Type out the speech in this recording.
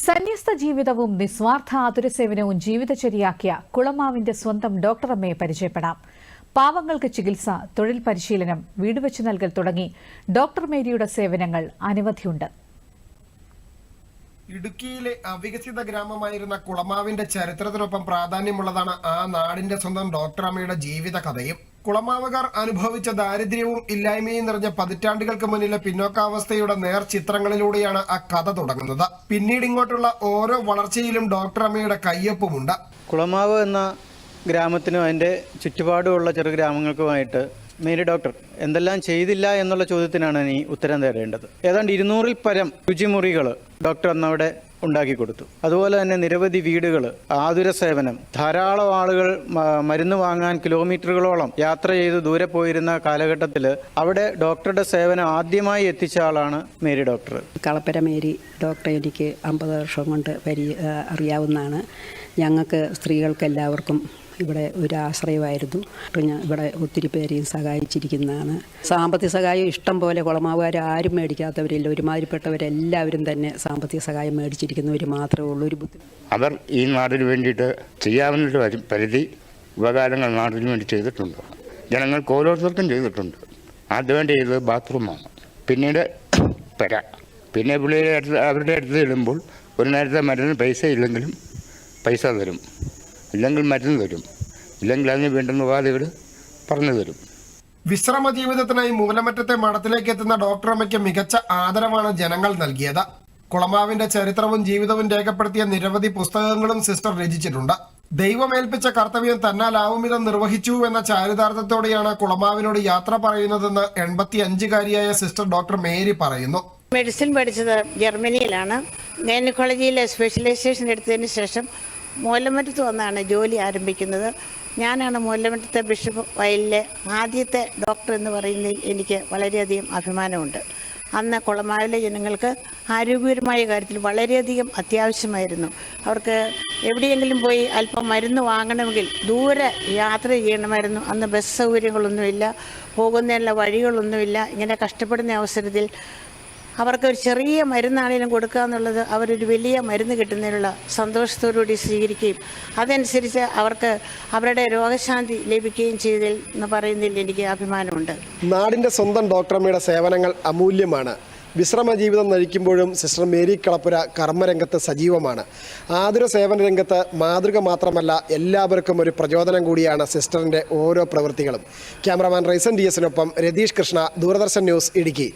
സന്യസ്ത ജീവിതവും നിസ്വാർത്ഥ ആതുരസേവനവും ജീവിതചര്യയാക്കിയ കുളമാവിന്റെ സ്വന്തം ഡോക്ടറമ്മയെ പരിചയപ്പെടാം. പാവങ്ങൾക്ക് ചികിത്സ, തൊഴിൽ പരിശീലനം, വീട് വെച്ച് നൽകൽ തുടങ്ങി ഡോക്ടർ മേരിയുടെ സേവനങ്ങൾ അനവധിയുണ്ട്. ഇടുക്കിയിലെ അവികസിത ഗ്രാമമായിരുന്ന കുളമാവിന്റെ ചരിത്രത്തിനൊപ്പം പ്രാധാന്യമുള്ളതാണ് ആ നാടിന്റെ സ്വന്തം ഡോക്ടറമ്മയുടെ ജീവിത കഥയും. കുളമാവുകാർ അനുഭവിച്ച ദാരിദ്ര്യവും ഇല്ലായ്മയും നിറഞ്ഞ പതിറ്റാണ്ടുകൾക്ക് മുന്നിലെ പിന്നോക്കാവസ്ഥയുടെ നേർചിത്രങ്ങളിലൂടെയാണ് ആ കഥ തുടങ്ങുന്നത്. പിന്നീട് ഇങ്ങോട്ടുള്ള ഓരോ വളർച്ചയിലും ഡോക്ടറമ്മയുടെ കയ്യൊപ്പുമുണ്ട്. കുളമാവ് എന്ന ഗ്രാമത്തിനും അതിൻ്റെ ചുറ്റുപാടുമുള്ള ചെറു ഗ്രാമങ്ങൾക്കുമായിട്ട് മേരി ഡോക്ടർ എന്തെല്ലാം ചെയ്തില്ല എന്നുള്ള ചോദ്യത്തിനാണ് ഇനി ഉത്തരം തേടേണ്ടത്. ഏതാണ്ട് 200-ൽ പരം ശുചിമുറികൾ ഡോക്ടർ അന്നവിടെ ഉണ്ടാക്കി കൊടുത്തു. അതുപോലെ തന്നെ നിരവധി വീടുകൾ, ആതുര സേവനം, ധാരാളം ആളുകൾ മരുന്ന് വാങ്ങാൻ കിലോമീറ്ററുകളോളം യാത്ര ചെയ്ത് ദൂരെ പോയിരുന്ന കാലഘട്ടത്തിൽ അവിടെ ഡോക്ടറുടെ സേവനം ആദ്യമായി എത്തിച്ച ആളാണ് മേരി ഡോക്ടർ. കളപ്പര മേരി ഡോക്ടർ എനിക്ക് 50 വർഷം കൊണ്ട് അറിയാവുന്നതാണ്. ഞങ്ങൾക്ക് സ്ത്രീകൾക്കെല്ലാവർക്കും ഇവിടെ ഒരു ആശ്രയമായിരുന്നു. ഇവിടെ ഒത്തിരി പേരെയും സഹായിച്ചിരിക്കുന്നതാണ്. സാമ്പത്തിക സഹായം ഇഷ്ടം പോലെ കുളമാവുകാർ ആരും മേടിക്കാത്തവരില്ല. ഒരുമാതിരിപ്പെട്ടവരെല്ലാവരും തന്നെ സാമ്പത്തിക സഹായം മേടിച്ചിരിക്കുന്നവർ മാത്രമേ ഉള്ളൂ. ഒരു ബുദ്ധിമുട്ട് അവർ ഈ നാടിന് വേണ്ടിയിട്ട് ചെയ്യാവുന്ന പരിധി ഉപകാരങ്ങൾ നാടിന് വേണ്ടി ചെയ്തിട്ടുണ്ട്. ജനങ്ങൾക്ക് ഓരോരുത്തർക്കും ചെയ്തിട്ടുണ്ട്. ആദ്യം ചെയ്തത് ബാത്റൂമാണ്, പിന്നീട് പെര, പിന്നെ അവരുടെ അടുത്ത് ചെല്ലുമ്പോൾ ഒരു നേരത്തെ മരുന്ന് പൈസ ഇല്ലെങ്കിലും പൈസ തരും, ഇല്ലെങ്കിൽ മരുന്ന് തരും, ഇല്ലെങ്കിൽ അതിന് വേണ്ടുന്ന ഉപാധികൾ പറഞ്ഞു തരും. വിശ്രമ ജീവിതത്തിനായി മൂലമറ്റത്തെ മഠത്തിലേക്ക് എത്തുന്ന ഡോക്ടറമ്മയ്ക്ക് മികച്ച ആദരവാണ് ജനങ്ങൾ നൽകിയത്. കുളമാവിന്റെ ചരിത്രവും ജീവിതവും രേഖപ്പെടുത്തിയ നിരവധി പുസ്തകങ്ങളും സിസ്റ്റർ രചിച്ചിട്ടുണ്ട്. ദൈവമേൽപ്പിച്ച കർത്തവ്യം തന്നാലാവും വിധം നിർവഹിച്ചു എന്ന ചാരിതാർത്ഥത്തോടെയാണ് കുളമാവിനോട് യാത്ര പറയുന്നതെന്ന് 85-കാരിയായ സിസ്റ്റർ ഡോക്ടർ മേരി പറയുന്നു. മെഡിസിൻ പഠിച്ചത് ജർമ്മനിയിലാണ്. ഗൈനക്കോളജിയിലെ സ്പെഷ്യലൈസേഷൻ എടുത്തതിന് ശേഷം മൂലമറ്റത്ത് വന്നാണ് ജോലി ആരംഭിക്കുന്നത്. ഞാനാണ് മൂലമറ്റത്തെ ബിഷപ്പ് വയലിലെ ആദ്യത്തെ ഡോക്ടർ എന്ന് പറയുന്നതിൽ എനിക്ക് വളരെയധികം അഭിമാനമുണ്ട്. അന്ന് കുളമാവിലെ ജനങ്ങൾക്ക് ആരോഗ്യപരമായ കാര്യത്തിൽ വളരെയധികം അത്യാവശ്യമായിരുന്നു. അവർക്ക് എവിടെയെങ്കിലും പോയി അല്പം മരുന്ന് വാങ്ങണമെങ്കിൽ ദൂരെ യാത്ര ചെയ്യണമായിരുന്നു. അന്ന് ബസ് സൗകര്യങ്ങളൊന്നുമില്ല, പോകുന്നതിനുള്ള വഴികളൊന്നുമില്ല. ഇങ്ങനെ കഷ്ടപ്പെടുന്ന അവസരത്തിൽ അവർക്ക് ഒരു ചെറിയ മരുന്നാണെങ്കിലും കൊടുക്കുക എന്നുള്ളത് അവരൊരു വലിയ മരുന്ന് കിട്ടുന്നതിനുള്ള സന്തോഷത്തോടുകൂടി സ്വീകരിക്കുകയും അതനുസരിച്ച് അവർക്ക് അവരുടെ രോഗശാന്തി ലഭിക്കുകയും ചെയ്തതിൽ എന്ന് പറയുന്നതിൽ എനിക്ക് അഭിമാനമുണ്ട്. നാടിന്റെ സ്വന്തം ഡോക്ടറമ്മയുടെ സേവനങ്ങൾ അമൂല്യമാണ്. വിശ്രമ ജീവിതം നയിക്കുമ്പോഴും സിസ്റ്റർ മേരി കളപ്പുര കർമ്മരംഗത്ത് സജീവമാണ്. ആതുര സേവന രംഗത്ത് മാതൃക മാത്രമല്ല, എല്ലാവർക്കും ഒരു പ്രചോദനം കൂടിയാണ് സിസ്റ്ററിന്റെ ഓരോ പ്രവൃത്തികളും. ക്യാമറമാൻ റൈസൻ DS-നൊപ്പം രതീഷ് കൃഷ്ണ, ദൂരദർശൻ ന്യൂസ്, ഇടുക്കി.